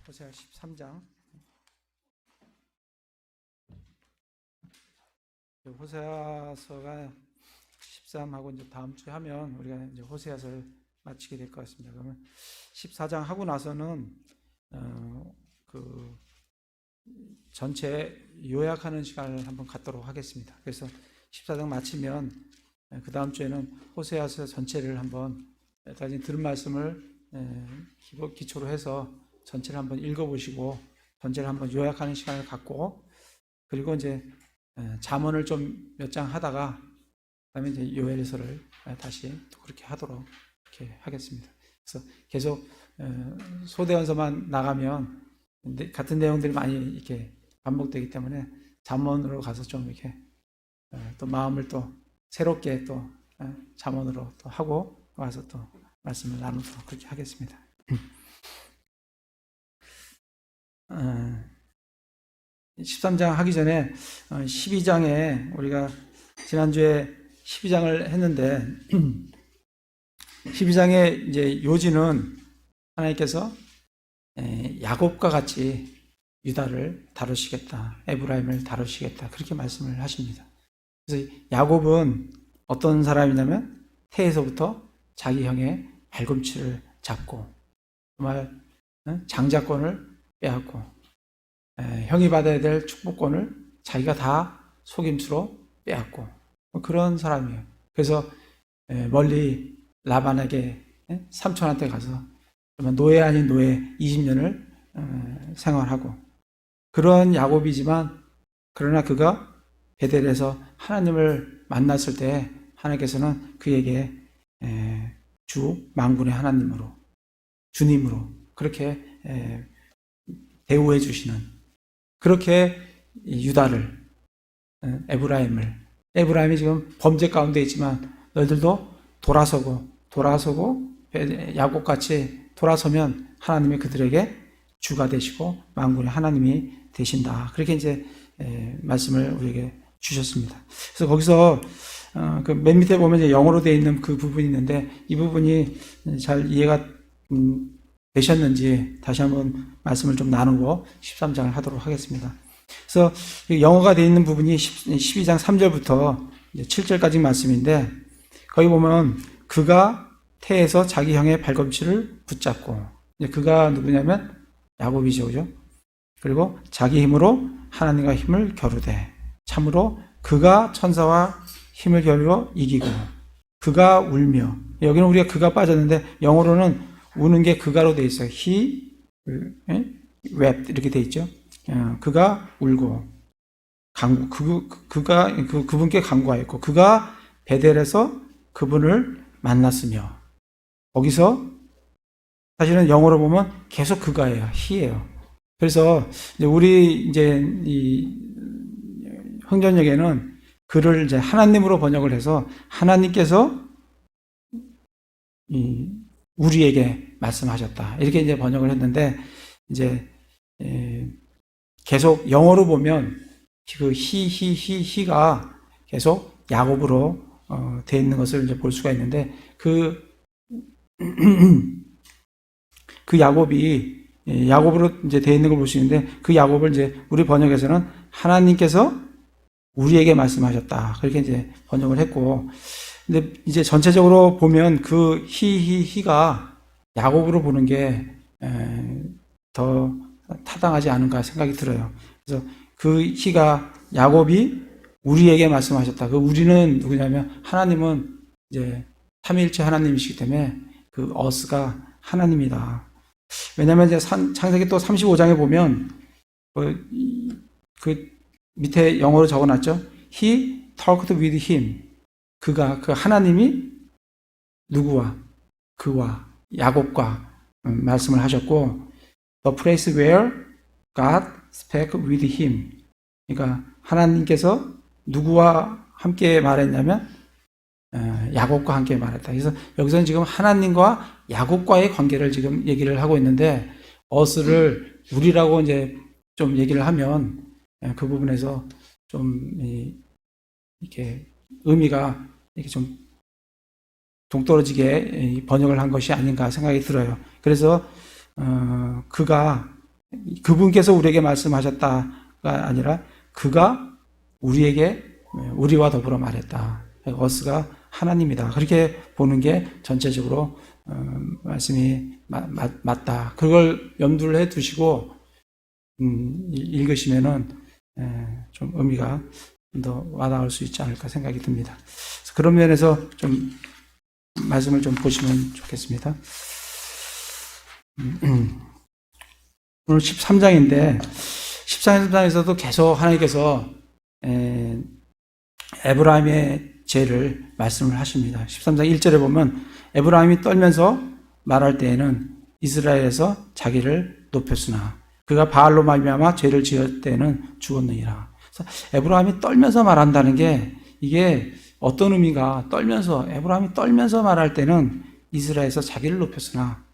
호세아 13장. 호세아서가 13하고 이제 다음 주에 하면 우리가 이제 호세아서를 마치게 될 것 같습니다. 그러면 14장 하고 나서는 그 전체 요약하는 시간을 한번 갖도록 하겠습니다. 그래서 14장 마치면 그 다음 주에는 호세아서 전체를 한번 여기까지 들은 말씀을 기초로 해서 전체를 한번 읽어보시고 전체를 한번 요약하는 시간을 갖고, 그리고 이제 잠언을 좀 몇 장 하다가 그다음에 이제 요엘서를 다시 또 그렇게 하도록 이렇게 하겠습니다. 그래서 계속 소대원서만 나가면 같은 내용들이 많이 이렇게 반복되기 때문에 잠언으로 가서 좀 이렇게 또 마음을 또 새롭게 또 잠언으로 또 하고 와서 또 말씀을 나누도록 그렇게 하겠습니다. 13장 하기 전에 12장에 우리가 지난주에 12장을 했는데 12장의 이제 요지는 하나님께서 야곱과 같이 유다를 다루시겠다, 에브라임을 다루시겠다, 그렇게 말씀을 하십니다. 그래서 야곱은 어떤 사람이냐면 태에서부터 자기 형의 발꿈치를 잡고 정말 장자권을 빼앗고 형이 받아야 될 축복권을 자기가 다 속임수로 빼앗고 그런 사람이에요. 그래서 멀리 라반에게 삼촌한테 가서 노예 아닌 노예 20년을 생활하고 그런 야곱이지만, 그러나 그가 베델에서 하나님을 만났을 때 하나님께서는 그에게 주 만군의 하나님으로, 주님으로 그렇게 대우해 주시는, 그렇게 유다를, 에브라임이 지금 범죄 가운데 있지만 너희들도 돌아서고 야곱같이 돌아서면 하나님이 그들에게 주가 되시고 만군의 하나님이 되신다, 그렇게 이제 말씀을 우리에게 주셨습니다. 그래서 거기서 그 맨 밑에 보면 이제 영어로 되어 있는 그 부분이 있는데 이 부분이 잘 이해가 되셨는지 다시 한번 말씀을 좀 나누고 13장을 하도록 하겠습니다. 그래서 영어가 되어 있는 부분이 12장 3절부터 7절까지 말씀인데, 거기 보면 그가 태에서 자기 형의 발꿈치를 붙잡고, 그가 누구냐면 야곱이죠, 그죠? 그리고 자기 힘으로 하나님과 힘을 겨루되 참으로 그가 천사와 힘을 겨루어 이기고 그가 울며, 여기는 우리가 그가 빠졌는데 영어로는 우는 게 그가로 되어 있어요. He wept 이렇게 되어 있죠. 그가 울고 그분께 간구하였고 그가 베델에서 그분을 만났으며, 거기서 사실은 영어로 보면 계속 그가예요. he예요. 그래서 우리 이제 이 흥전역에는 그를 이제 하나님으로 번역을 해서 하나님께서 우리에게 말씀하셨다, 이렇게 이제 번역을 했는데, 이제 계속 영어로 보면 그 he가 계속 야곱으로 되어 있는 것을 이제 볼 수가 있는데, 그 야곱이 야곱으로 이제 되어 있는 걸 볼 수 있는데, 그 야곱을 이제 우리 번역에서는 하나님께서 우리에게 말씀하셨다, 그렇게 이제 번역을 했고, 근데 이제 전체적으로 보면 그 히가 야곱으로 보는 게 더 타당하지 않은가 생각이 들어요. 그래서 그 히가 야곱이 우리에게 말씀하셨다. 그 우리는 누구냐면 하나님은 이제 삼위일체 하나님이시기 때문에 그 어스가 하나님이다. 왜냐하면 이제 창세기 또 35장에 보면 그 밑에 영어로 적어놨죠. He talked with him. 그가, 그 하나님이 누구와? 그와, 야곱과 말씀을 하셨고, the place where God spake with him. 그러니까 하나님께서 누구와 함께 말했냐면 야곱과 함께 말했다. 그래서 여기서는 지금 하나님과 야곱과의 관계를 지금 얘기를 하고 있는데, 어스를 우리라고 이제 좀 얘기를 하면 그 부분에서 좀 이렇게 의미가 이렇게 좀 동떨어지게 번역을 한 것이 아닌가 생각이 들어요. 그래서 그분께서 우리에게 말씀하셨다가 아니라 그가 우리와 더불어 말했다. 어스가 하나님이다. 그렇게 보는 게 전체적으로 말씀이 맞다. 그걸 염두를 해 두시고 읽으시면은 좀 의미가 더 와닿을 수 있지 않을까 생각이 듭니다. 그런 면에서 좀 말씀을 좀 보시면 좋겠습니다. 오늘 13장인데 13장에서도 계속 하나님께서 에브라임의 죄를 말씀을 하십니다. 13장 1절에 보면 에브라임이 떨면서 말할 때에는 이스라엘에서 자기를 높였으나 그가 바알로 말미암아 죄를 지을 때는 죽었느니라. 에브라임이 떨면서 말한다는 게 이게 어떤 의미가 에브라임이 떨면서 말할 때는 이스라엘에서 자기를 높였으나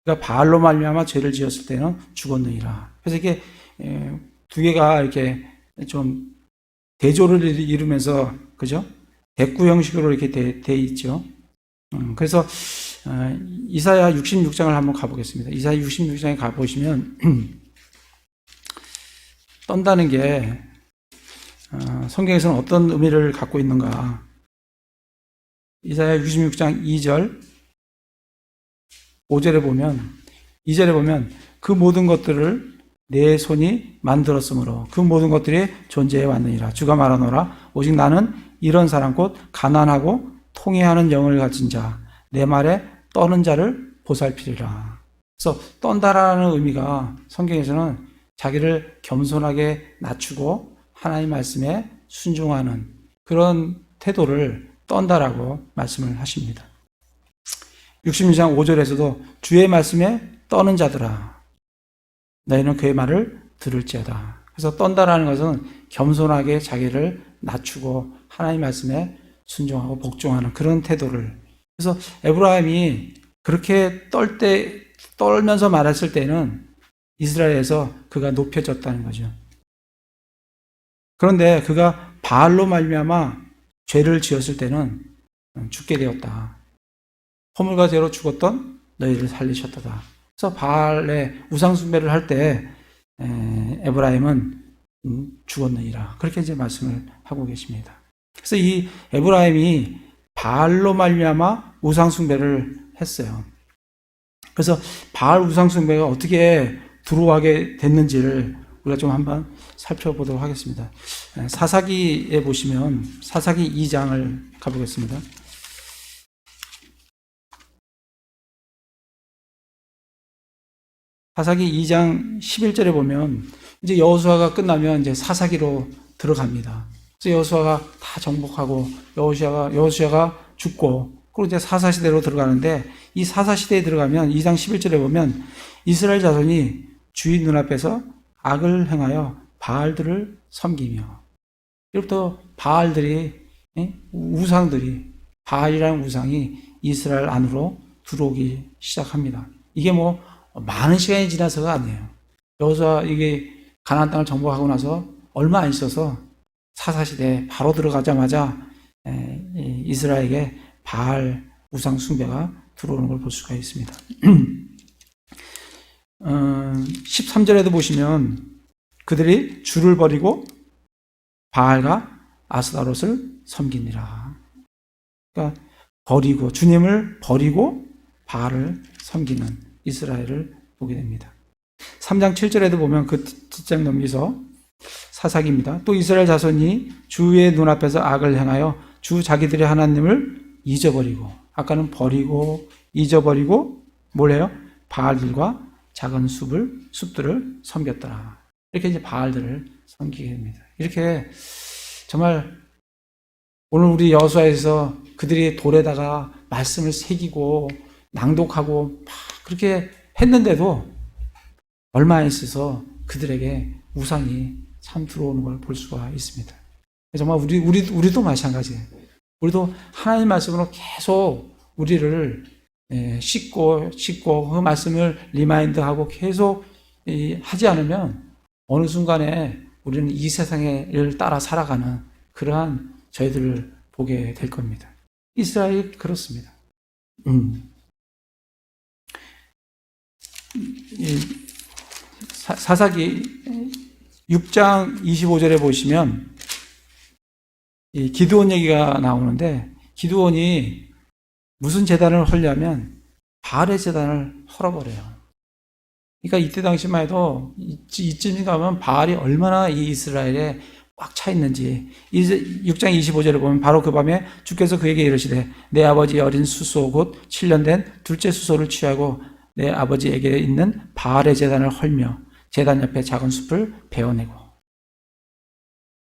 그가 바알로 말미암아 죄를 지었을 때는 죽었느니라. 그래서 이게 두 개가 이렇게 좀 대조를 이루면서 그죠? 대꾸 형식으로 이렇게 돼 있죠. 그래서 이사야 66장을 한번 가보겠습니다. 이사야 66장에 가보시면 떤다는 게 성경에서는 어떤 의미를 갖고 있는가. 이사야 66장 2절 5절에 보면 2절에 보면 그 모든 것들을 내 손이 만들었으므로 그 모든 것들이 존재해 왔느니라. 주가 말하노라. 오직 나는 이런 사람 곧 가난하고 통회하는 영을 가진 자, 내 말에 떠는 자를 보살피리라. 그래서 떤다라는 의미가 성경에서는 자기를 겸손하게 낮추고 하나님 말씀에 순종하는 그런 태도를 떤다라고 말씀을 하십니다. 66장 5절에서도 주의 말씀에 떠는 자들아 너희는 그의 말을 들을지어다. 그래서 떤다라는 것은 겸손하게 자기를 낮추고 하나님 말씀에 순종하고 복종하는 그런 태도를. 그래서 에브라임이 그렇게 떨면서 말했을 때는 이스라엘에서 그가 높여졌다는 거죠. 그런데 그가 바알로 말미암아 죄를 지었을 때는 죽게 되었다. 허물과 죄로 죽었던 너희를 살리셨다. 그래서 바알의 우상 숭배를 할 때 에브라임은 죽었느니라. 그렇게 이제 말씀을 하고 계십니다. 그래서 이 에브라임이 바알로 말미암아 우상 숭배를 했어요. 그래서 바알 우상 숭배가 어떻게 들어가게 됐는지를 우리가 좀 한번 살펴보도록 하겠습니다. 사사기에 보시면 사사기 2장을 가보겠습니다. 사사기 2장 11절에 보면 이제 여호수아가 끝나면 이제 사사기로 들어갑니다. 그래서 여호수아가 다 정복하고 여호수아가 죽고 그리고 이제 사사시대로 들어가는데 이 사사시대에 들어가면 2장 11절에 보면 이스라엘 자손이 주인 눈앞에서 악을 행하여 바알들을 섬기며 이로부터 바알들이 우상들이 바알이라는 우상이 이스라엘 안으로 들어오기 시작합니다. 이게 뭐 많은 시간이 지나서가 아니에요. 여호수아 이게 가나안 땅을 정복하고 나서 얼마 안 있어서 사사시대에 바로 들어가자마자 이스라엘에게 바알 우상 숭배가 들어오는 걸 볼 수가 있습니다. 13절에도 보시면 그들이 주를 버리고 바알과 아스타롯을 섬기니라. 그러니까 주님을 버리고 바알을 섬기는 이스라엘을 보게 됩니다. 3장 7절에도 보면 그 뒷장 넘기서 사사기입니다. 또 이스라엘 자손이 주의 눈앞에서 악을 행하여 주 자기들의 하나님을 잊어버리고 아까는 버리고 잊어버리고 뭘 해요? 바알들과 작은 숲들을 섬겼더라. 이렇게 이제 바알들을 섬기게 됩니다. 이렇게 정말 오늘 우리 여호수아에서 그들이 돌에다가 말씀을 새기고 낭독하고 막 그렇게 했는데도 얼마 안 있어서 그들에게 우상이 참 들어오는 걸 볼 수가 있습니다. 정말 우리도 마찬가지예요. 우리도 하나님 말씀으로 계속 우리를 씻고 그 말씀을 리마인드하고 계속 하지 않으면 어느 순간에 우리는 이 세상을 따라 살아가는 그러한 저희들을 보게 될 겁니다. 이스라엘이 그렇습니다. 사사기 6장 25절에 보시면 이 기드온 얘기가 나오는데, 기드온이 무슨 제단을 헐냐면 바알의 제단을 헐어버려요. 그러니까 이때 당시만 해도 이쯤 가면 바알이 얼마나 이 이스라엘에 꽉 차 있는지, 6장 25절에 보면 바로 그 밤에 주께서 그에게 이르시되 내 아버지 어린 수소 곧 7년 된 둘째 수소를 취하고 내 아버지에게 있는 바알의 제단을 헐며 제단 옆에 작은 숲을 베어내고,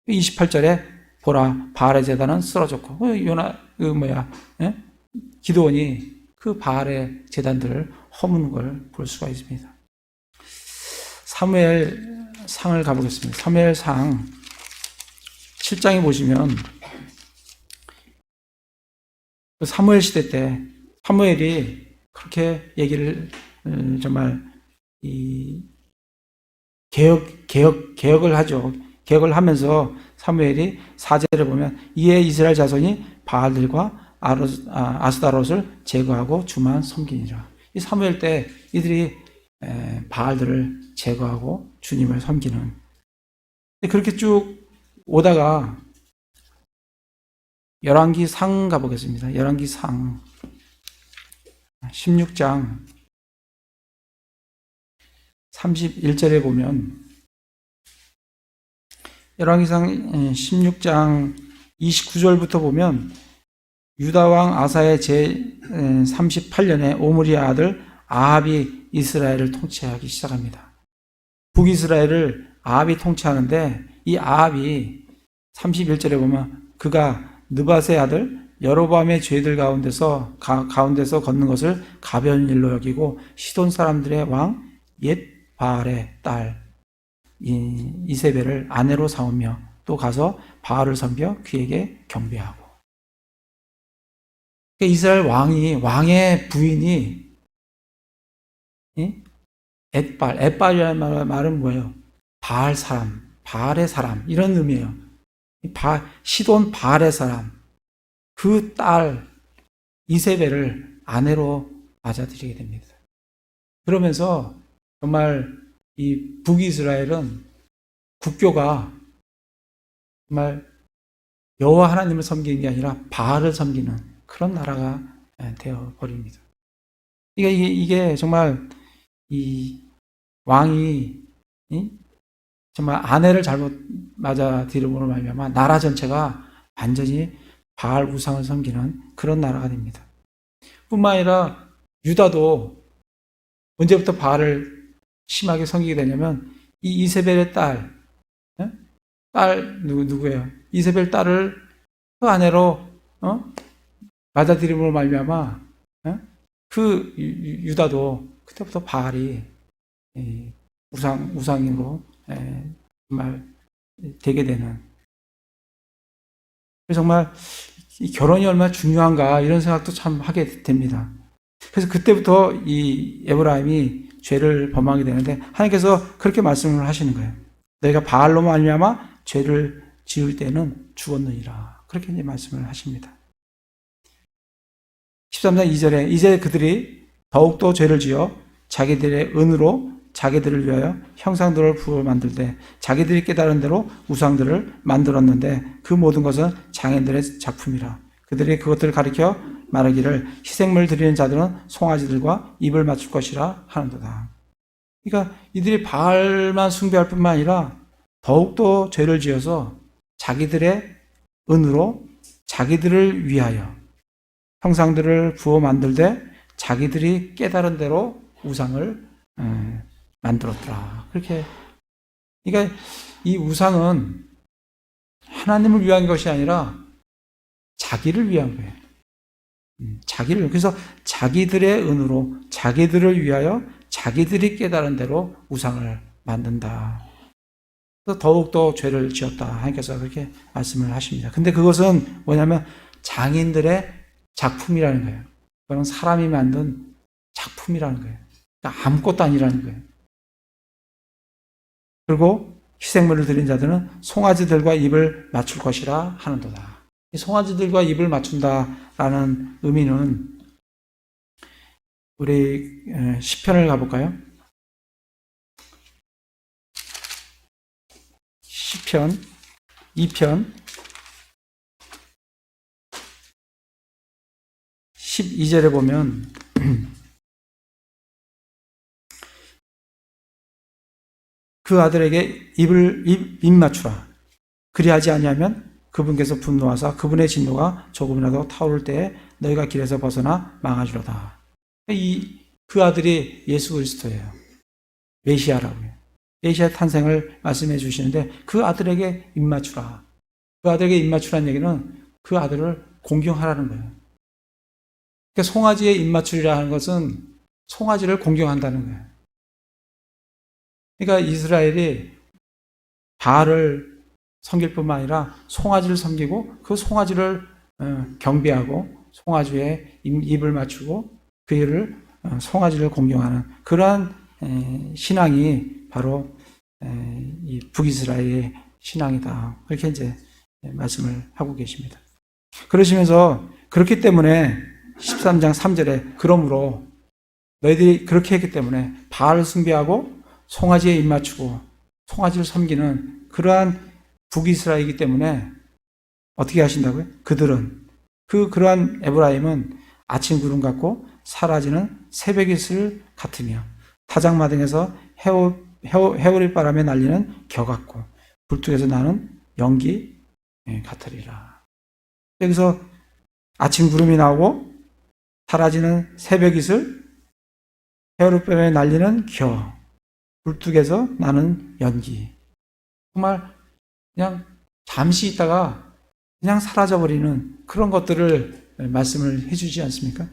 28절에 보라 바알의 제단은 쓰러졌고, 기드온이 그 바알의 제단들을 허무는 걸 볼 수가 있습니다. 사무엘상을 가보겠습니다. 사무엘상 7장에 보시면 사무엘 시대 때 사무엘이 그렇게 얘기를 정말 개혁을 하죠. 개혁을 하면서 사무엘이 4절에 보면 이에 이스라엘 자손이 바알들과 아스다롯을 제거하고 주만 섬기니라. 이 사무엘 때 이들이 바알들을 제거하고 주님을 섬기는, 그렇게 쭉 오다가 열왕기상 가보겠습니다. 열왕기상 16장 31절에 보면, 열왕기상 16장 29절부터 보면 유다왕 아사의 제 38년에 오므리의 아들 아합이 이스라엘을 통치하기 시작합니다. 북이스라엘을 아합이 통치하는데, 이 아합이 31절에 보면 그가 느밧의 아들 여로보암의 죄들 가운데서 걷는 것을 가벼운 일로 여기고 시돈 사람들의 왕 옛 바알의 딸 이세벨을 아내로 삼으며 또 가서 바알을 섬겨 그에게 경배하고. 이스라엘 왕의 부인이 엣발이라는 말은 뭐예요? 바알 사람, 바알의 사람, 이런 의미예요. 시돈 바알의 사람, 그 딸 이세벨을 아내로 맞아들이게 됩니다. 그러면서 정말 이 북이스라엘은 국교가 정말 여호와 하나님을 섬기는 게 아니라 바알을 섬기는 그런 나라가 되어 버립니다. 이게 정말 이 왕이 정말 아내를 잘못 맞아들임으로 말미암아 나라 전체가 완전히 바알 우상을 섬기는 그런 나라가 됩니다. 뿐만 아니라 유다도 언제부터 바알을 심하게 섬기게 되냐면 이 이세벨의 딸 누구예요? 이세벨 딸을 그 아내로 맞아들임으로 말미암아 그 유다도 그때부터 바알이 우상으로 정말 되게 되는. 그래서 정말 결혼이 얼마나 중요한가 이런 생각도 참 하게 됩니다. 그래서 그때부터 이 에브라임이 죄를 범하게 되는데, 하나님께서 그렇게 말씀을 하시는 거예요. 너희가 바알로 말미암아 죄를 지을 때는 죽었느니라. 그렇게 이제 말씀을 하십니다. 13장 2절에 이제 그들이 더욱더 죄를 지어 자기들의 은으로 자기들을 위하여 형상들을 부어 만들되 자기들이 깨달은 대로 우상들을 만들었는데 그 모든 것은 장인들의 작품이라. 그들이 그것들을 가리켜 말하기를 희생물 드리는 자들은 송아지들과 입을 맞출 것이라 하는도다. 그러니까 이들이 바알만 숭배할 뿐만 아니라 더욱더 죄를 지어서 자기들의 은으로 자기들을 위하여 형상들을 부어 만들되 자기들이 깨달은 대로 우상을 만들었더라. 그렇게. 그러니까 이 우상은 하나님을 위한 것이 아니라 자기를 위한 거예요. 그래서 자기들의 은으로 자기들을 위하여 자기들이 깨달은 대로 우상을 만든다. 그래서 더욱더 죄를 지었다. 하나님께서 그렇게 말씀을 하십니다. 근데 그것은 뭐냐면 장인들의 작품이라는 거예요. 그건 사람이 만든 작품이라는 거예요. 그러니까 아무것도 아니라는 거예요. 그리고 희생물을 드린 자들은 송아지들과 입을 맞출 것이라 하는도다. 이 송아지들과 입을 맞춘다라는 의미는, 우리 시편을 가볼까요? 시편 2편 12절에 보면 그 아들에게 입 맞추라. 그리하지 아니하면 그분께서 분노하사 그분의 진노가 조금이라도 타오를 때에 너희가 길에서 벗어나 망하리로다. 그 아들이 예수 그리스도예요. 메시아라고요. 메시아 탄생을 말씀해 주시는데 그 아들에게 입 맞추라. 그 아들에게 입 맞추라는 얘기는 그 아들을 공경하라는 거예요. 그러니까 송아지에 입 맞추리라 하는 것은 송아지를 공경한다는 거예요. 그러니까 이스라엘이 바알을 섬길 뿐만 아니라 송아지를 섬기고 그 송아지를 경배하고 송아지에 입을 맞추고 그 일을 송아지를 공경하는 그러한 신앙이 바로 이 북이스라엘의 신앙이다. 그렇게 이제 말씀을 하고 계십니다. 그러시면서 그렇기 때문에 13장 3절에 그러므로 너희들이 그렇게 했기 때문에 바알을 숭배하고 송아지에 입 맞추고 송아지를 섬기는 그러한 북이스라엘이기 때문에 어떻게 하신다고요? 그들은 그러한 에브라임은 아침 구름 같고 사라지는 새벽 이슬 같으며 타작마당에서 해오리 바람에 날리는 겨 같고 불뚝에서 나는 연기 같으리라. 여기서 아침 구름이 나오고 사라지는 새벽 이슬, 해오리 바람에 날리는 겨, 불뚝에서 나는 연기. 정말 그냥 잠시 있다가 그냥 사라져버리는 그런 것들을 말씀을 해주지 않습니까?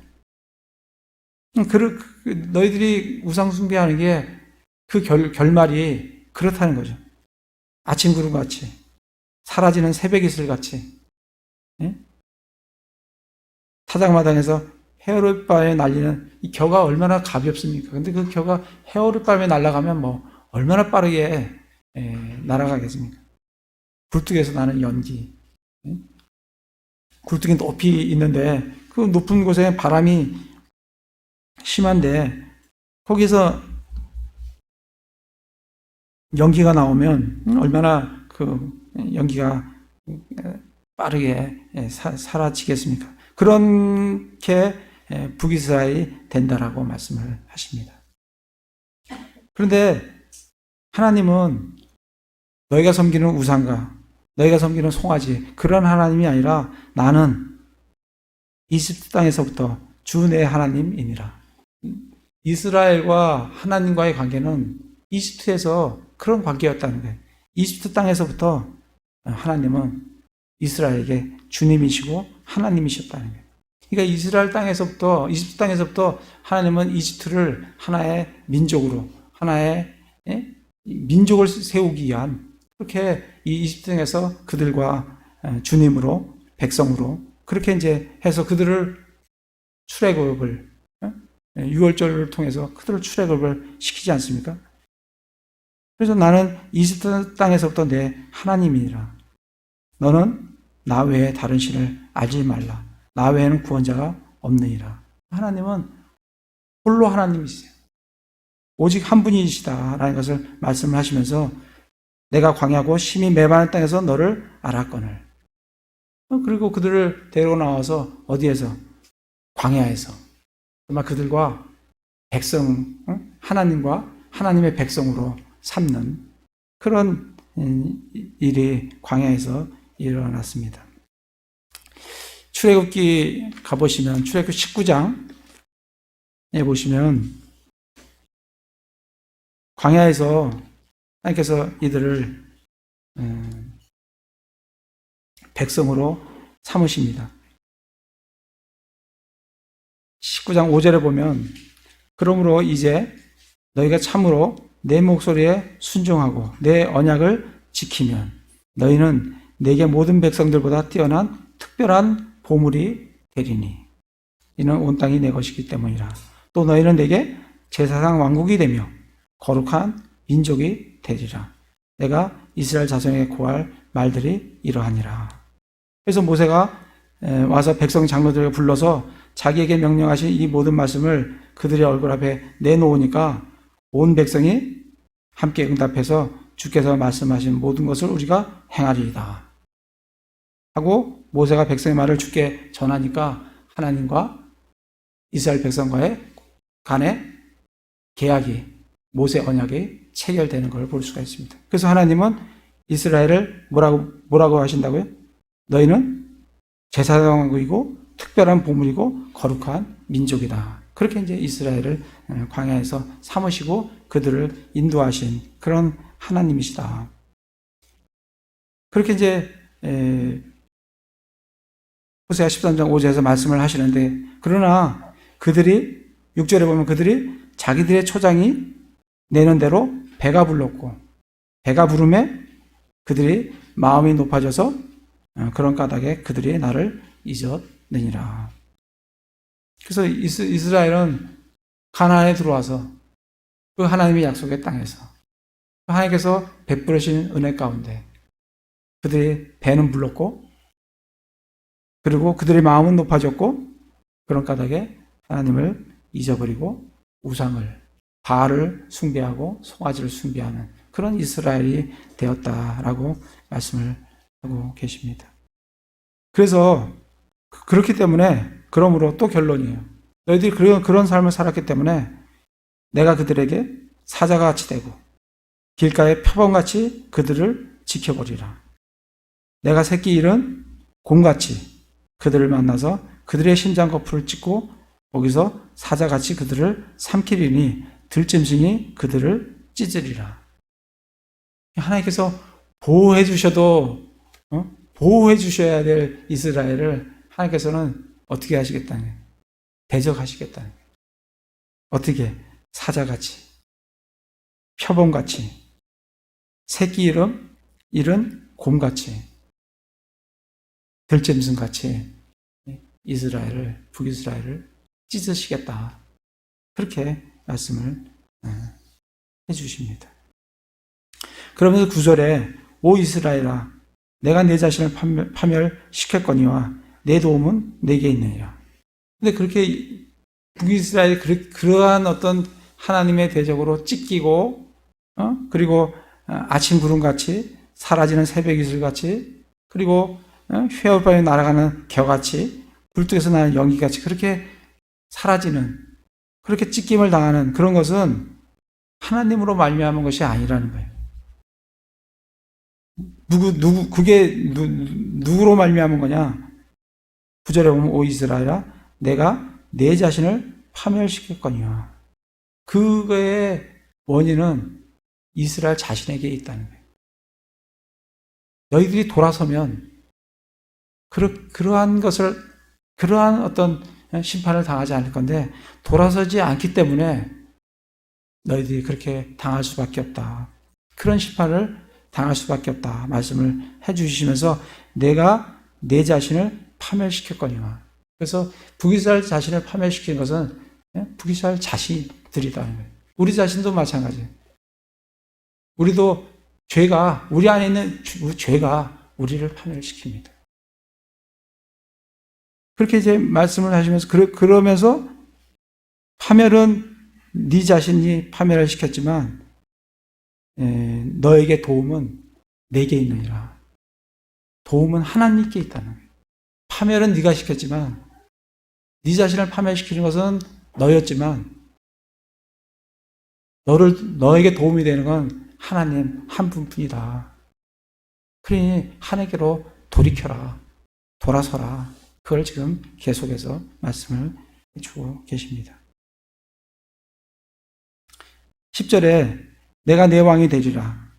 너희들이 우상 숭배하는 게 그 결말이 그렇다는 거죠. 아침 구름 같이 사라지는 새벽 이슬 같이 타작마당에서 헤어룻밤에 날리는 이 겨가 얼마나 가볍습니까? 근데 그 겨가 헤어룻밤에 날아가면 뭐 얼마나 빠르게 날아가겠습니까? 굴뚝에서 나는 연기. 굴뚝이 높이 있는데 그 높은 곳에 바람이 심한데 거기서 연기가 나오면 얼마나 그 연기가 빠르게 사라지겠습니까? 그렇게 북이스라엘이 된다라고 말씀을 하십니다. 그런데 하나님은 너희가 섬기는 우상과 너희가 섬기는 송아지 그런 하나님이 아니라 나는 이집트 땅에서부터 주 내 하나님이니라. 이스라엘과 하나님과의 관계는 이집트에서 그런 관계였다는 거예요. 이집트 땅에서부터 하나님은 이스라엘에게 주님이시고 하나님이셨다는 거예요. 그러니까 이스라엘 땅에서부터 이집트 땅에서부터 하나님은 이집트를 하나의 민족으로 하나의 민족을 세우기 위한 그렇게 이 이집트 땅에서 그들과 주님으로 백성으로 그렇게 이제 해서 그들을 출애굽을 유월절을 통해서 그들을 출애굽을 시키지 않습니까? 그래서 나는 이집트 땅에서부터 내 하나님이니라. 너는 나 외에 다른 신을 알지 말라. 나 외에는 구원자가 없느니라. 하나님은 홀로 하나님이세요. 오직 한 분이시다라는 것을 말씀을 하시면서 내가 광야고 심히 메마른 땅에서 너를 알았거늘. 그리고 그들을 데리고 나와서 어디에서? 광야에서. 정말 그들과 백성, 하나님과 하나님의 백성으로 삼는 그런 일이 광야에서 일어났습니다. 출애굽기 가보시면 출애굽 19장에 보시면 광야에서 하나님께서 이들을 백성으로 삼으십니다. 19장 5절에 보면 그러므로 이제 너희가 참으로 내 목소리에 순종하고 내 언약을 지키면 너희는 내게 모든 백성들보다 뛰어난 특별한 보물이 되리니 이는 온 땅이 내 것이기 때문이라. 또 너희는 내게 제사상 왕국이 되며 거룩한 민족이 되리라. 내가 이스라엘 자손에게 고할 말들이 이러하니라. 그래서 모세가 와서 백성 장로들을 불러서 자기에게 명령하신 이 모든 말씀을 그들의 얼굴 앞에 내놓으니까 온 백성이 함께 응답해서 주께서 말씀하신 모든 것을 우리가 행하리이다 하고 모세가 백성의 말을 주께 전하니까 하나님과 이스라엘 백성과의 간의 계약이, 모세 언약이 체결되는 걸 볼 수가 있습니다. 그래서 하나님은 이스라엘을 뭐라고 하신다고요? 너희는 제사장이고 특별한 보물이고 거룩한 민족이다. 그렇게 이제 이스라엘을 광야에서 삼으시고 그들을 인도하신 그런 하나님이시다. 그렇게 이제 호세아 13장 5절에서 말씀을 하시는데, 그러나 그들이 6절에 보면 그들이 자기들의 초장이 내는 대로 배가 불렀고, 배가 부름에 그들이 마음이 높아져서 그런 까닭에 그들이 나를 잊었느니라. 그래서 이스라엘은 가나안에 들어와서 그 하나님의 약속의 땅에서 하나님께서 베풀으신 은혜 가운데 그들이 배는 불렀고, 그리고 그들의 마음은 높아졌고, 그런 까닭에 하나님을 잊어버리고 우상을, 바알을 숭배하고 송아지를 숭배하는 그런 이스라엘이 되었다라고 말씀을 하고 계십니다. 그래서 그렇기 때문에, 그러므로 또 결론이에요. 너희들이 그런 삶을 살았기 때문에 내가 그들에게 사자가 같이 되고 길가의 표범같이 그들을 지켜보리라. 내가 새끼 잃은 곰같이 그들을 만나서 그들의 심장 거풀을 찢고 거기서 사자같이 그들을 삼키리니 들짐승이 그들을 찢으리라. 하나님께서 보호해 주셔도 보호해 주셔야 될 이스라엘을 하나님께서는 어떻게 하시겠다는 거예요? 대적하시겠다는 거예요. 어떻게? 사자같이, 표범같이, 새끼 잃은 곰같이, 들짐승같이 이스라엘을, 북이스라엘을 찢으시겠다. 그렇게 말씀을 해주십니다. 그러면서 9절에 오 이스라엘아, 내가 내 자신을 파멸시켰거니와 내 도움은 내게 있느니라. 근데 그렇게 북이스라엘이 그러한 어떤 하나님의 대적으로 찢기고, 그리고 아침 구름같이 사라지는 새벽 이슬같이, 그리고 휘어바에 날아가는 겨같이, 굴뚝에서 나는 연기같이 그렇게 사라지는, 그렇게 찢김을 당하는 그런 것은 하나님으로 말미암은 것이 아니라는 거예요. 그게 누구로 말미암은 거냐? 9절에 보면 오 이스라엘아, 내가 내 자신을 파멸시켰거니와. 그거의 원인은 이스라엘 자신에게 있다는 거예요. 너희들이 돌아서면 그러한 어떤 심판을 당하지 않을 건데, 돌아서지 않기 때문에 너희들이 그렇게 당할 수밖에 없다. 그런 심판을 당할 수밖에 없다. 말씀을 해주시면서 내가 내 자신을 파멸시켰거니와. 그래서 북이스라엘 자신을 파멸시키는 것은 북이스라엘 자신들이라는 거예요. 우리 자신도 마찬가지예요. 우리도 우리 안에 있는 죄가 우리를 파멸시킵니다. 그렇게 이제 말씀을 하시면서, 그러면서 파멸은 네 자신이 파멸을 시켰지만 너에게 도움은 내게 있느니라. 도움은 하나님께 있다는 거예요. 파멸은 네가 시켰지만, 네 자신을 파멸시키는 것은 너였지만, 너에게 도움이 되는 건 하나님 한 분뿐이다. 그러니 하나님께로 돌이켜라, 돌아서라. 그걸 지금 계속해서 말씀을 해주고 계십니다. 10절에 내가 내 왕이 되리라.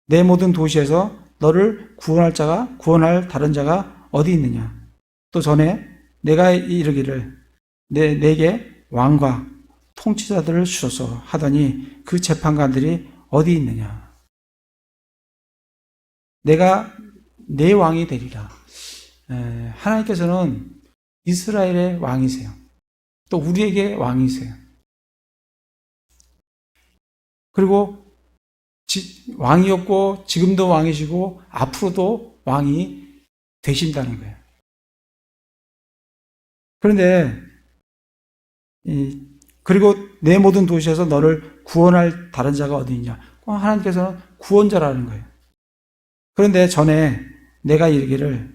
내 모든 도시에서 너를 구원할 다른 자가 어디 있느냐. 또 전에 내가 이르기를 내게 왕과 통치자들을 주소서 하더니 그 재판관들이 어디 있느냐. 내가 내 왕이 되리라. 하나님께서는 이스라엘의 왕이세요. 또 우리에게 왕이세요. 그리고 왕이었고 지금도 왕이시고 앞으로도 왕이 되신다는 거예요. 그런데 그리고 내 모든 도시에서 너를 구원할 다른 자가 어디 있냐. 하나님께서는 구원자라는 거예요. 그런데 전에 내가 이르기를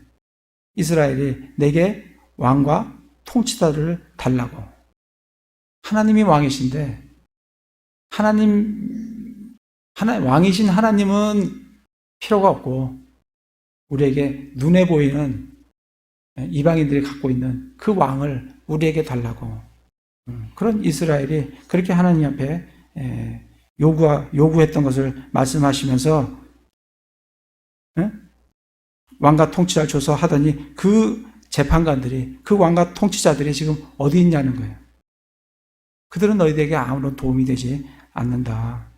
이스라엘이 내게 왕과 통치자를 달라고. 하나님이 왕이신데 왕이신 하나님은 필요가 없고 우리에게 눈에 보이는 이방인들이 갖고 있는 그 왕을 우리에게 달라고. 그런 이스라엘이 그렇게 하나님 앞에 요구했던 것을 말씀하시면서 왕과 통치자를 줘서 하더니 그 재판관들이, 그 왕과 통치자들이 지금 어디 있냐는 거예요. 그들은 너희들에게 아무런 도움이 되지 않는다.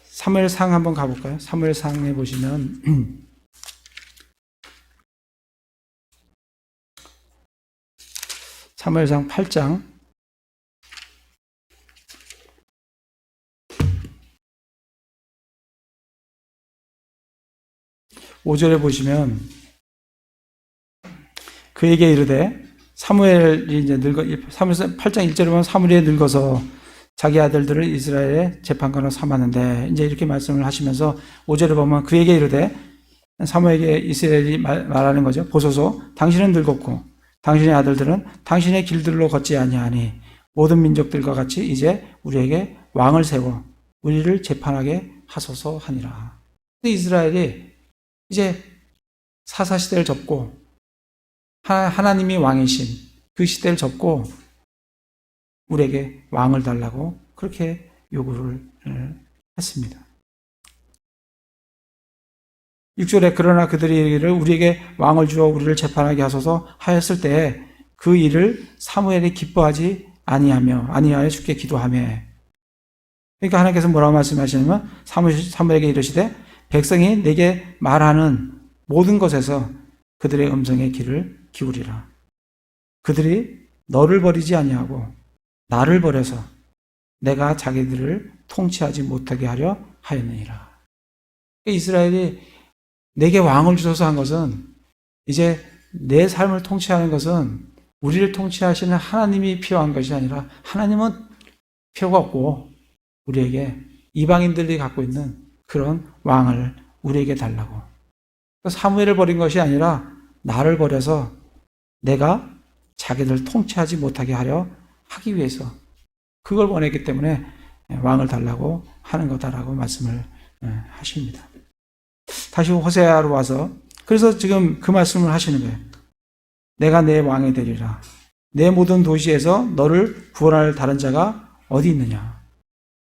사무엘상 한번 가볼까요? 사무엘상에 보시면 사무엘상 8장 5절에 보시면 그에게 이르되 사무엘이 이제 사무엘상 8장 1절에 보면 사무엘이 늙어서 자기 아들들을 이스라엘의 재판관으로 삼았는데 이제 이렇게 말씀을 하시면서 5절에 보면 그에게 이르되 사무엘에게 이스라엘이 말하는 거죠. 보소서 당신은 늙었고 당신의 아들들은 당신의 길들로 걷지 아니하니 모든 민족들과 같이 이제 우리에게 왕을 세워 우리를 재판하게 하소서 하니라. 이스라엘이 이제 사사시대를 접고 하나님이 왕이신 그 시대를 접고 우리에게 왕을 달라고 그렇게 요구를 했습니다. 6절에 그러나 그들이 이르기를 우리에게 왕을 주어 우리를 재판하게 하소서 하였을 때 그 일을 사무엘이 기뻐하지 아니하여 주께 기도하며. 그러니까 하나님께서 뭐라고 말씀하시냐면 사무엘에게 이르시되 백성이 내게 말하는 모든 것에서 그들의 음성에 귀를 기울이라. 그들이 너를 버리지 아니하고 나를 버려서 내가 자기들을 통치하지 못하게 하려 하였느니라. 이스라엘이 내게 왕을 주소서 한 것은 이제 내 삶을 통치하는 것은 우리를 통치하시는 하나님이 필요한 것이 아니라 하나님은 필요가 없고 우리에게 이방인들이 갖고 있는 그런 왕을 우리에게 달라고. 사무엘을 버린 것이 아니라 나를 버려서 내가 자기들 통치하지 못하게 하기 위해서 그걸 원했기 때문에 왕을 달라고 하는 거다라고 말씀을 하십니다. 다시 호세아로 와서 그래서 지금 그 말씀을 하시는 거예요. 내가 내 왕이 되리라. 내 모든 도시에서 너를 구원할 다른 자가 어디 있느냐.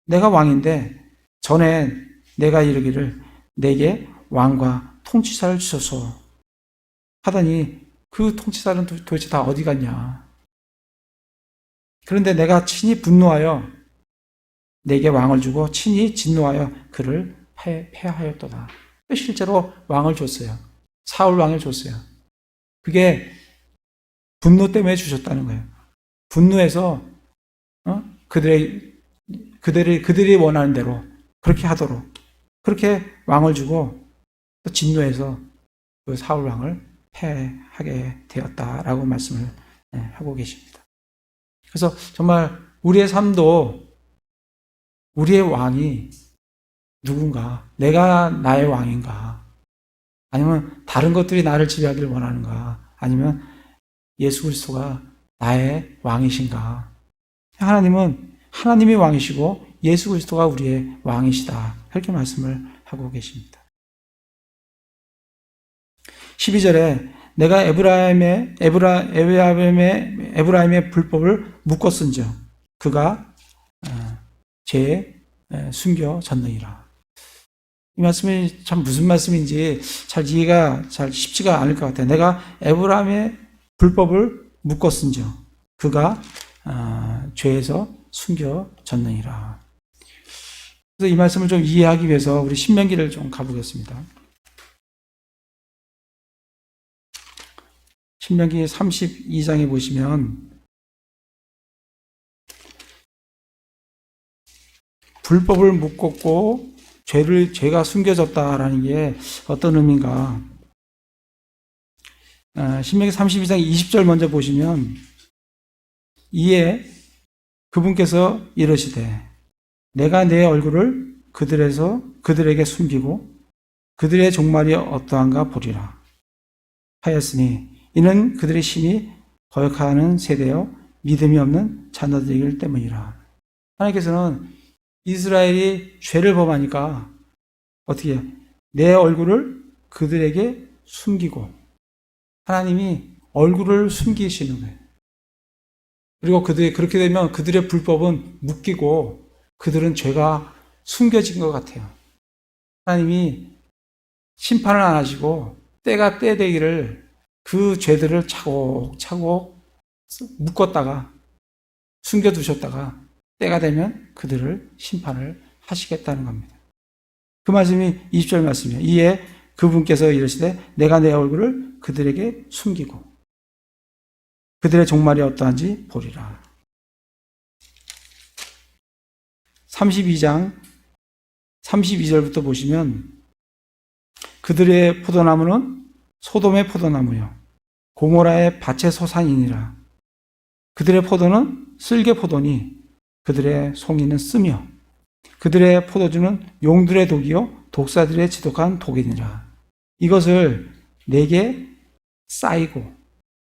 내가 왕인데 전에 내가 이르기를 내게 왕과 통치사를 주소서 하더니 그 통치사는 도대체 다 어디 갔냐. 그런데 내가 친히 분노하여 내게 왕을 주고 친히 진노하여 그를 패하였도다. 실제로 왕을 줬어요. 사울 왕을 줬어요. 그게 분노 때문에 주셨다는 거예요. 분노해서 그들이 원하는 대로 그렇게 하도록 그렇게 왕을 주고 또 진노해서 그 사울 왕을 패하게 되었다라고 말씀을 하고 계십니다. 그래서 정말 우리의 삶도 우리의 왕이 누군가, 내가 나의 왕인가, 아니면 다른 것들이 나를 지배하기를 원하는가, 아니면 예수 그리스도가 나의 왕이신가. 하나님은 하나님이 왕이시고 예수 그리스도가 우리의 왕이시다. 이렇게 말씀을 하고 계십니다. 12절에 내가 에브라임의 불법을 묶었은즉 그가 죄에 숨겨졌느니라. 이 말씀이 참 무슨 말씀인지 잘 이해가 잘 쉽지가 않을 것 같아요. 내가 에브라임의 불법을 묶었은즉 그가 죄에서 숨겨졌느니라. 그래서 이 말씀을 좀 이해하기 위해서 우리 신명기를 좀 가보겠습니다. 신명기 32장에 보시면 불법을 묶었고 죄가 숨겨졌다라는 게 어떤 의미인가. 신명기 32장 20절 먼저 보시면 이에 그분께서 이르시되 내가 내 얼굴을 그들에게 숨기고 그들의 종말이 어떠한가 보리라 하였으니 이는 그들의 심히 거역하는 세대여 믿음이 없는 자녀들이기 때문이라. 하나님께서는 이스라엘이 죄를 범하니까 어떻게 해요? 내 얼굴을 그들에게 숨기고 하나님이 얼굴을 숨기시는 거예요. 그리고 그렇게 되면 그들의 불법은 묶이고 그들은 죄가 숨겨진 것 같아요. 하나님이 심판을 안 하시고 때가 때 되기를 그 죄들을 차곡차곡 묶었다가 숨겨두셨다가 때가 되면 그들을 심판을 하시겠다는 겁니다. 그 말씀이 20절 말씀이에요. 이에 그분께서 이르시되 내가 내 얼굴을 그들에게 숨기고 그들의 종말이 어떠한지 보리라. 32장 32절부터 보시면 그들의 포도나무는 소돔의 포도나무요 고모라의 밭의 소산이니라. 그들의 포도는 쓸개 포도니 그들의 송이는 쓰며 그들의 포도주는 용들의 독이요 독사들의 지독한 독이니라. 이것을 내게 쌓이고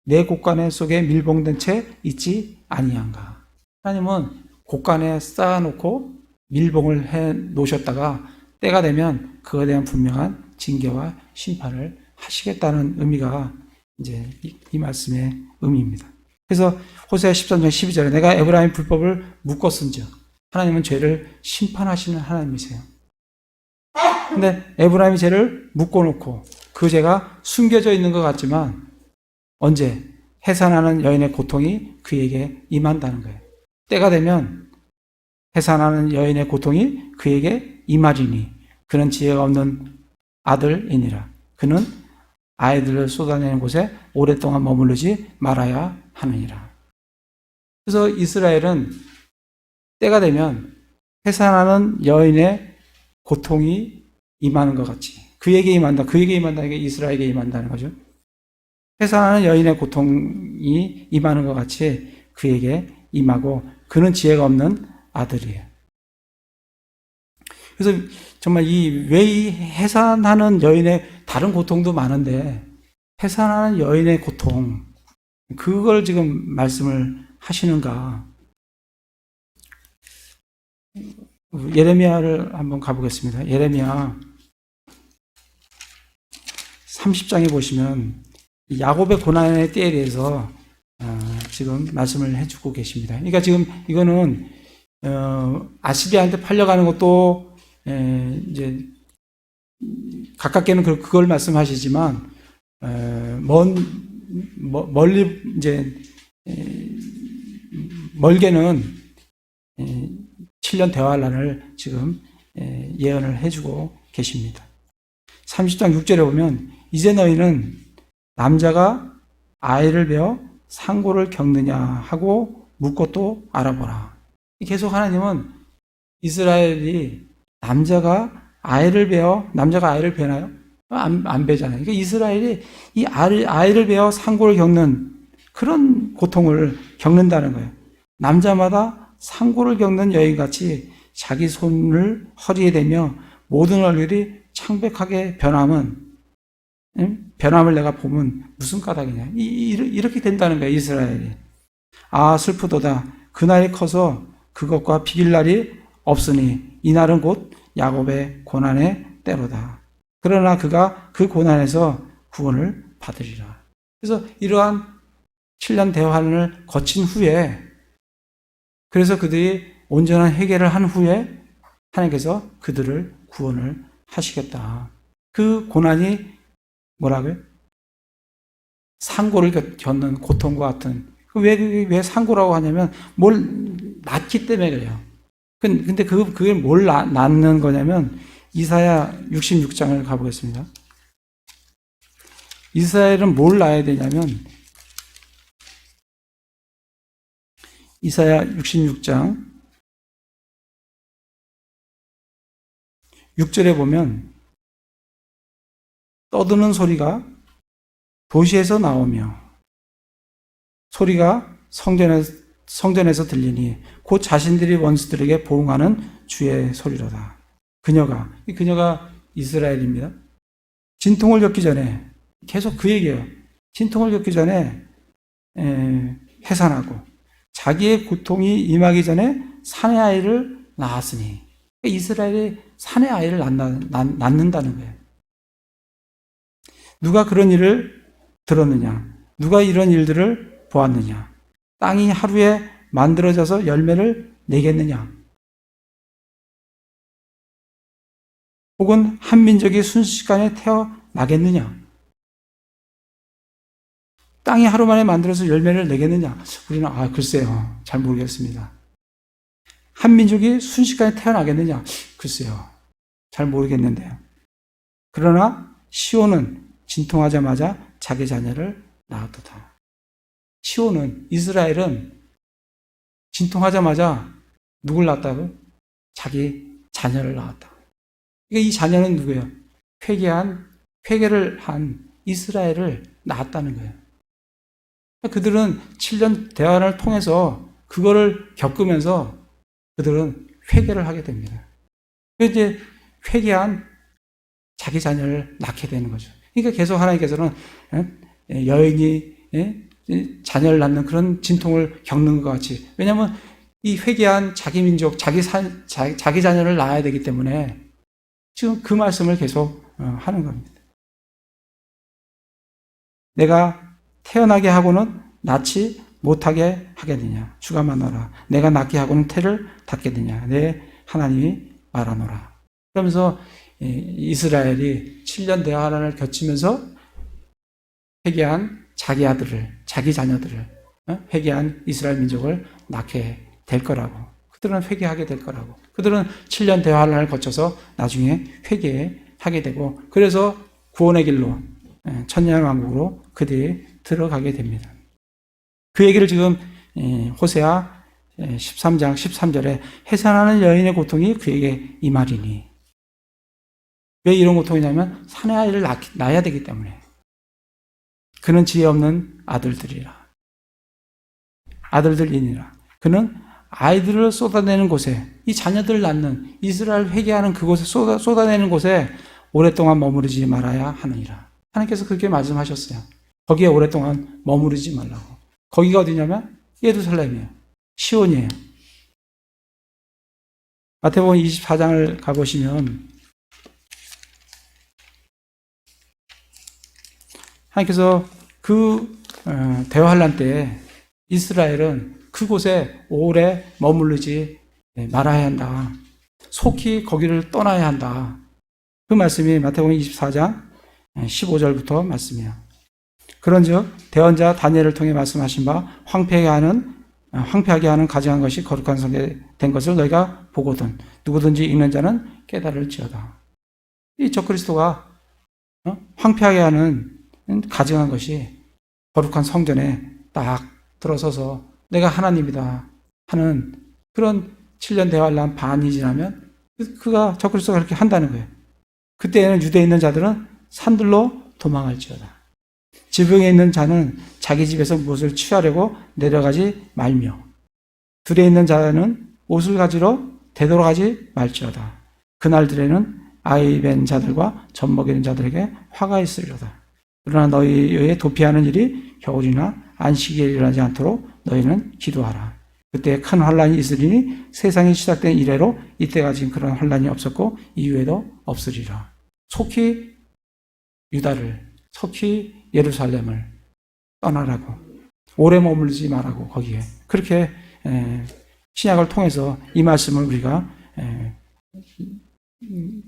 내 곳간에 속에 밀봉된 채 있지 아니한가. 하나님은 곳간에 쌓아놓고 밀봉을 해 놓으셨다가 때가 되면 그거에 대한 분명한 징계와 심판을 하시겠다는 의미가 이제 이 말씀의 의미입니다. 그래서 호세아 13장 12절에 내가 에브라임 불법을 묶었은즉 하나님은 죄를 심판하시는 하나님이세요. 근데 에브라임이 죄를 묶어놓고 그 죄가 숨겨져 있는 것 같지만 언제 해산하는 여인의 고통이 그에게 임한다는 거예요. 때가 되면 해산하는 여인의 고통이 그에게 임하리니 그는 지혜가 없는 아들이니라. 그는 아이들을 쏟아내는 곳에 오랫동안 머무르지 말아야 하느니라. 그래서 이스라엘은 때가 되면 해산하는 여인의 고통이 임하는 것 같이 그에게 임한다. 이게 이스라엘에게 임한다는 거죠. 해산하는 여인의 고통이 임하는 것 같이 그에게 임하고 그는 지혜가 없는 아들이에요. 그래서 정말 왜 이 해산하는 여인의 다른 고통도 많은데 해산하는 여인의 고통 그걸 지금 말씀을 하시는가. 예레미야를 한번 가보겠습니다. 예레미야 30장에 보시면 야곱의 고난의 때에 대해서 지금 말씀을 해주고 계십니다. 그러니까 지금 이거는 아시리아한테 팔려가는 것도 이제 가깝게는 그걸 말씀하시지만 멀리 이제 멀게는 7년 대환란을 지금 예언을 해주고 계십니다. 30장 6절에 보면 이제 너희는 남자가 아이를 베어 상고를 겪느냐 하고 묻고 또 알아보라. 계속 하나님은 이스라엘이 남자가 아이를 베나요? 안 베잖아요. 그러니까 이스라엘이 이 아이를 베어 상고를 겪는 그런 고통을 겪는다는 거예요. 남자마다 상고를 겪는 여인같이 자기 손을 허리에 대며 모든 얼굴이 창백하게 변함을 내가 보면 무슨 까닭이냐. 이렇게 된다는 거예요, 이스라엘이. 아, 슬프도다. 그날이 커서 그것과 비길 날이 없으니 이날은 곧 야곱의 고난의 때로다. 그러나 그가 그 고난에서 구원을 받으리라. 그래서 이러한 7년 대환을 거친 후에 그래서 그들이 온전한 회개를 한 후에 하나님께서 그들을 구원을 하시겠다. 그 고난이 뭐라고요? 상고를 겪는 고통과 같은. 왜 상고라고 하냐면 뭘 낳기 때문에 그래요. 근데 그게 뭘 낳는 거냐면 이사야 66장을 가보겠습니다. 이스라엘은 뭘 낳아야 되냐면 이사야 66장 6절에 보면 떠드는 소리가 도시에서 나오며 소리가 성전에서 들리니 곧 자신들이 원수들에게 보응하는 주의 소리로다. 그녀가 이스라엘입니다. 진통을 겪기 전에 계속 그 얘기예요. 진통을 겪기 전에 해산하고 자기의 고통이 임하기 전에 사내 아이를 낳았으니, 이스라엘이 사내 아이를 낳는다는 거예요. 누가 그런 일을 들었느냐? 누가 이런 일들을 보았느냐? 땅이 하루에 만들어져서 열매를 내겠느냐? 혹은 한 민족이 순식간에 태어나겠느냐? 땅이 하루 만에 만들어서 열매를 내겠느냐? 우리는 글쎄요, 잘 모르겠습니다. 한 민족이 순식간에 태어나겠느냐? 글쎄요, 잘 모르겠는데요. 그러나 시온은 진통하자마자 자기 자녀를 낳았도다. 시온은, 이스라엘은 진통하자마자 누굴 낳았다고요? 자기 자녀를 낳았다. 그러니까 이 자녀는 누구예요? 회개를 한 이스라엘을 낳았다는 거예요. 그들은 7년 대화를 통해서 그거를 겪으면서 그들은 회개를 하게 됩니다. 이제 회개한 자기 자녀를 낳게 되는 거죠. 그러니까 계속 하나님께서는 여인이 자녀를 낳는 그런 진통을 겪는 것 같이, 왜냐하면 이 회개한 자기 민족, 자기 자녀를 낳아야 되기 때문에 지금 그 말씀을 계속 하는 겁니다. 내가 태어나게 하고는 낳지 못하게 하겠느냐? 주가 말하노라. 내가 낳게 하고는 태를 닫겠느냐? 내 하나님이 말하노라. 그러면서 이스라엘이 7년 대환란을 거치면서 회개한 자기 아들을, 자기 자녀들을, 회개한 이스라엘 민족을 낳게 될 거라고. 그들은 회개하게 될 거라고. 그들은 7년 대환란을 거쳐서 나중에 회개하게 되고, 그래서 구원의 길로, 천년 왕국으로 그들이 들어가게 됩니다. 그 얘기를 지금 호세아 13장 13절에 해산하는 여인의 고통이 그에게 임하리니. 왜 이런 고통이냐면 사내 아이를 낳아야 되기 때문에. 그는 지혜 없는 아들들이니라. 그는 아이들을 쏟아내는 곳에, 이 자녀들을 낳는 이스라엘 회개하는 그곳에 쏟아내는 곳에 오랫동안 머무르지 말아야 하느니라. 하나님께서 그렇게 말씀하셨어요. 거기에 오랫동안 머무르지 말라고. 거기가 어디냐면 예루살렘이에요. 시온이에요. 마태복음 24장을 가보시면 하나님께서 그 대환란 때 이스라엘은 그곳에 오래 머무르지 말아야 한다. 속히 거기를 떠나야 한다. 그 말씀이 마태복음 24장 15절부터 말씀이에요. 그런즉 대언자 다니엘을 통해 말씀하신 바 황폐하게 하는 가증한 것이 거룩한 성에 된 것을 너희가 보거든 누구든지 읽는 자는 깨달을지어다. 이 적그리스도가 황폐하게 하는 가증한 것이 거룩한 성전에 딱 들어서서 내가 하나님이다 하는 그런 7년 대환란 반이 지나면 그가 적그리스도가 그렇게 한다는 거예요. 그때에는 유대에 있는 자들은 산들로 도망할지어다. 지붕에 있는 자는 자기 집에서 무엇을 취하려고 내려가지 말며 들에 있는 자는 옷을 가지러 되돌아가지 말지어다. 그날들에는 아이 뵌 자들과 젖 먹이는 자들에게 화가 있으리로다. 그러나 너희의 도피하는 일이 겨울이나 안식일에 일어나지 않도록 너희는 기도하라. 그때 큰 환란이 있으리니 세상이 시작된 이래로 이때가 지금 그런 환란이 없었고 이후에도 없으리라. 속히 유다를, 속히 예루살렘을 떠나라고, 오래 머물지 말라고. 거기에 그렇게 신약을 통해서 이 말씀을 우리가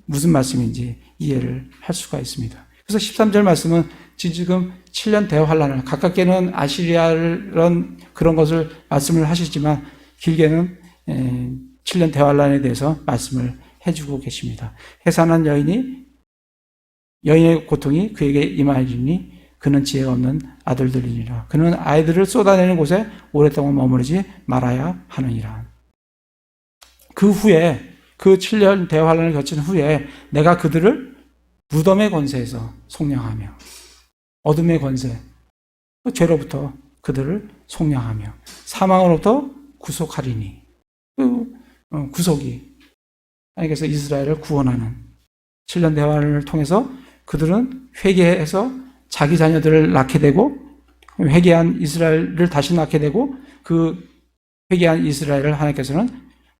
무슨 말씀인지 이해를 할 수가 있습니다. 그래서 13절 말씀은 지금 7년 대환란을, 가깝게는 아시리아를 그런 것을 말씀을 하시지만 길게는 7년 대환란에 대해서 말씀을 해주고 계십니다. 해산한 여인의 고통이 그에게 임하리니 그는 지혜가 없는 아들들이니라. 그는 아이들을 쏟아내는 곳에 오랫동안 머무르지 말아야 하느니라. 그 후에, 그 7년 대환란을 거친 후에 내가 그들을 무덤의 권세에서 속량하며, 어둠의 권세, 죄로부터 그들을 속량하며 사망으로부터 구속하리니. 구속이 하나님께서 이스라엘을 구원하는 7년 대화를 통해서 그들은 회개해서 자기 자녀들을 낳게 되고 회개한 이스라엘을 다시 낳게 되고 그 회개한 이스라엘을 하나님께서는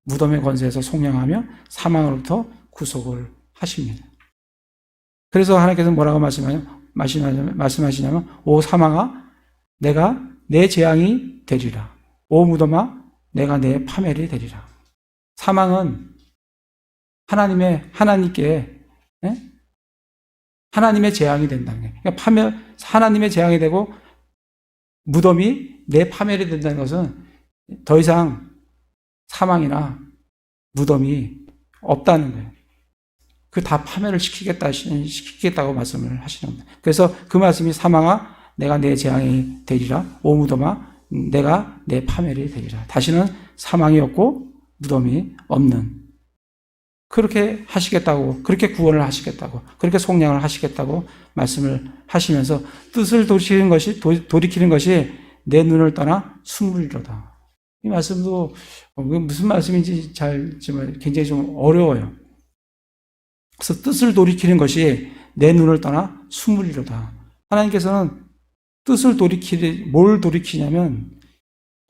무덤의 권세에서 속량하며 사망으로부터 구속을 하십니다. 그래서 하나님께서 뭐라고 말씀하시냐면 오 사망아 내가 내 재앙이 되리라. 오 무덤아 내가 내 파멸이 되리라. 사망은 하나님께 하나님의 재앙이 된다는 거예요. 그러니까 하나님의 재앙이 되고 무덤이 내 파멸이 된다는 것은 더 이상 사망이나 무덤이 없다는 거예요. 그 다 파멸을 시키겠다고 말씀을 하시는 겁니다. 그래서 그 말씀이 사망아 내가 내 재앙이 되리라. 오 무덤아 내가 내 파멸이 되리라. 다시는 사망이 없고 무덤이 없는 그렇게 하시겠다고, 그렇게 구원을 하시겠다고, 그렇게 속량을 하시겠다고 말씀을 하시면서 뜻을 돌이키는 것이 내 눈을 떠나 숨으리로다. 이 말씀도 무슨 말씀인지 굉장히 좀 어려워요. 그래서 뜻을 돌이키는 것이 내 눈을 떠나 숨으리로다. 하나님께서는 뜻을 뭘 돌이키냐면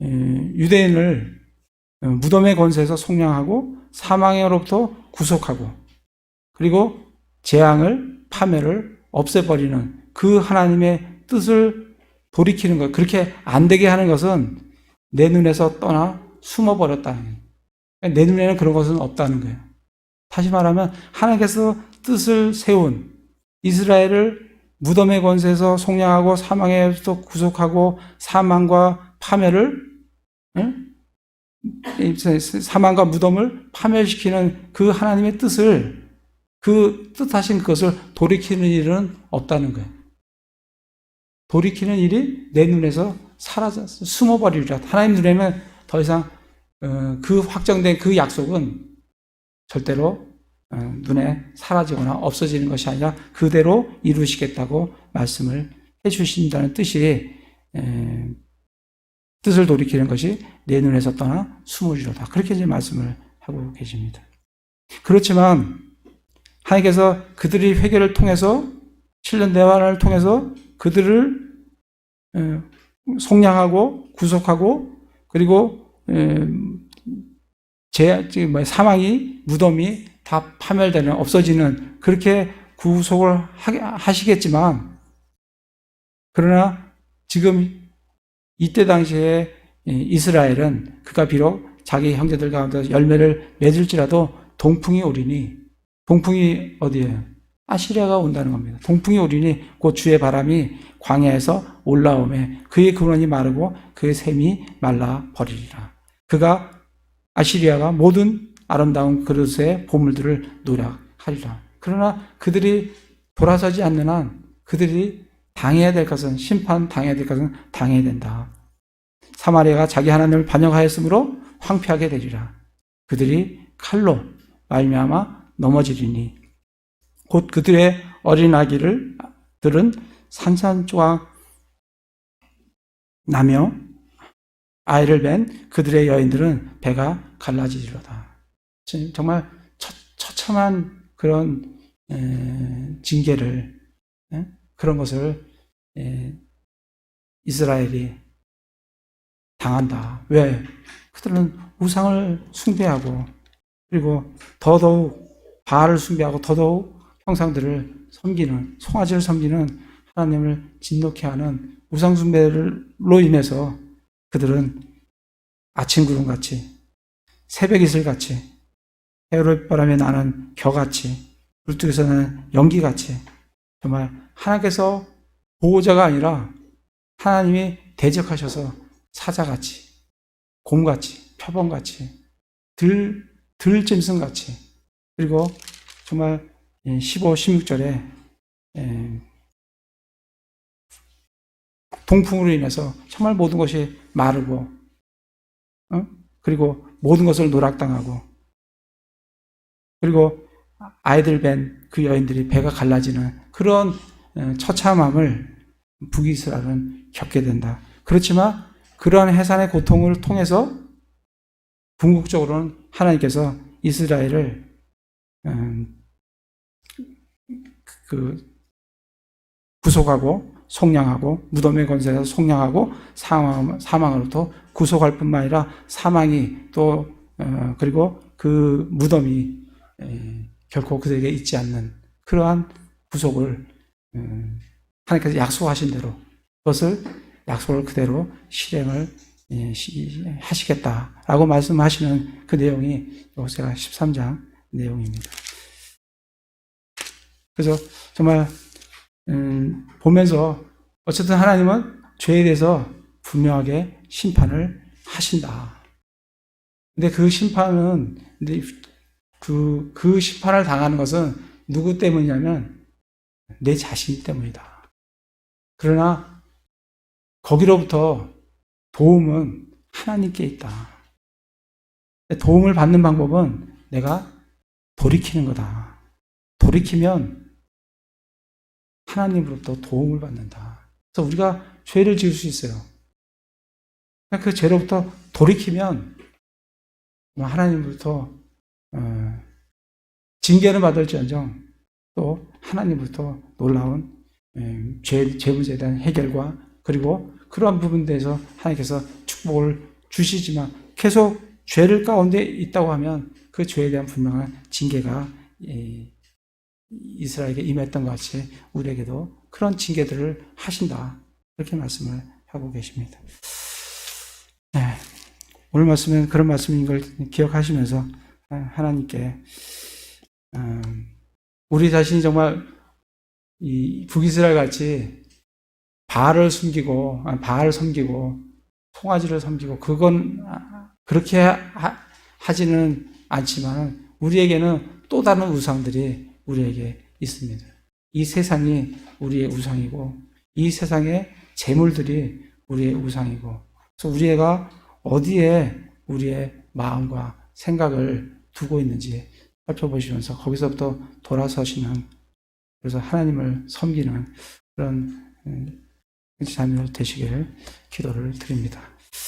유대인을 무덤의 권세에서 속량하고 사망으로부터 구속하고 그리고 재앙을 파멸을 없애버리는 그 하나님의 뜻을 돌이키는 것, 그렇게 안 되게 하는 것은 내 눈에서 떠나 숨어버렸다는 거예요. 내 눈에는 그런 것은 없다는 거예요. 다시 말하면 하나님께서 뜻을 세운 이스라엘을 무덤의 권세에서 속량하고 사망에서 구속하고 사망과 무덤을 파멸시키는 그 하나님의 뜻을, 그 뜻하신 그것을 돌이키는 일은 없다는 거예요. 돌이키는 일이 내 눈에서 숨어버리리라. 하나님 눈에는 더 이상 그 확정된 그 약속은 절대로 눈에 사라지거나 없어지는 것이 아니라 그대로 이루시겠다고 말씀을 해주신다는 뜻이 뜻을 돌이키는 것이 내 눈에서 떠나 숨으리로다. 그렇게 이제 말씀을 하고 계십니다. 그렇지만 하나님께서 그들이 회개를 통해서 7년 대화를 통해서 그들을 속량하고 구속하고 그리고 사망이 무덤이 다 파멸되는 없어지는 그렇게 구속을 하시겠지만 그러나 지금 이때 당시에 이스라엘은 그가 비록 자기 형제들 가운데 열매를 맺을지라도 동풍이 오리니 동풍이 어디예요? 아시리아가 온다는 겁니다. 동풍이 오리니 곧 주의 바람이 광야에서 올라오매 그의 근원이 마르고 그의 샘이 말라 버리리라. 그가 아시리아가 모든 아름다운 그릇의 보물들을 노략하리라. 그러나 그들이 돌아서지 않는 한 그들이 당해야 될 것은 심판당해야 될 것은 당해야 된다. 사마리아가 자기 하나님을 반역하였으므로 황폐하게 되리라. 그들이 칼로 말미암아 넘어지리니 곧 그들의 어린 아기들은 산산조각 나며 아이를 뵌 그들의 여인들은 배가 갈라지리로다. 정말 처참한 그런 징계를 그런 것을 이스라엘이 당한다. 왜? 그들은 우상을 숭배하고 그리고 더더욱 바알을 숭배하고 더더욱 형상들을 섬기는 송아지를 섬기는 하나님을 진노케 하는 우상 숭배로 인해서 그들은 아침 구름같이 새벽 이슬같이 해오르바람에 나는 겨같이 물뚝에서 나는 연기같이 정말 하나님께서 보호자가 아니라 하나님이 대적하셔서 사자같이 곰같이 표범같이 들짐승같이 그리고 정말 15, 16절에 동풍으로 인해서 정말 모든 것이 마르고 그리고 모든 것을 노락당하고 그리고 아이들 뵌 그 여인들이 배가 갈라지는 그런 처참함을 북이스라엘은 겪게 된다. 그렇지만 그러한 해산의 고통을 통해서 궁극적으로는 하나님께서 이스라엘을 그 구속하고 속량하고 무덤의 권세에서 속량하고 사망으로부터 구속할 뿐만 아니라 사망이 또 그리고 그 무덤이 결코 그들에게 있지 않는 그러한 구속을 하나님께서 약속하신 대로 그것을 약속을 그대로 실행을 하시겠다라고 말씀하시는 그 내용이 호세아 13장 내용입니다. 그래서 정말 보면서 어쨌든 하나님은 죄에 대해서 분명하게 심판을 하신다. 근데 그 심판은 그 심판을 당하는 것은 누구 때문이냐면 내 자신 때문이다. 그러나 거기로부터 도움은 하나님께 있다. 도움을 받는 방법은 내가 돌이키는 거다. 돌이키면 하나님으로부터 도움을 받는다. 그래서 우리가 죄를 지을 수 있어요. 그 죄로부터 돌이키면 하나님으로부터 징계는 받을지언정 또 하나님으로부터 놀라운 죄 문제에 대한 해결과 그리고 그러한 부분에 대해서 하나님께서 축복을 주시지만 계속 죄를 가운데 있다고 하면 그 죄에 대한 분명한 징계가 이스라엘에게 임했던 것 같이 우리에게도 그런 징계들을 하신다. 이렇게 말씀을 하고 계십니다. 네. 오늘 말씀은 그런 말씀인 걸 기억하시면서 하나님께 우리 자신이 정말 이 북이스라엘 같이 바알을 섬기고 송아지를 섬기고 그건 그렇게 하지는 않지만 우리에게는 또 다른 우상들이 우리에게 있습니다. 이 세상이 우리의 우상이고 이 세상의 재물들이 우리의 우상이고 그래서 우리가 어디에 우리의 마음과 생각을 두고 있는지 살펴보시면서 거기서부터 돌아서시는 그래서 하나님을 섬기는 그런 자녀 되시길 기도를 드립니다.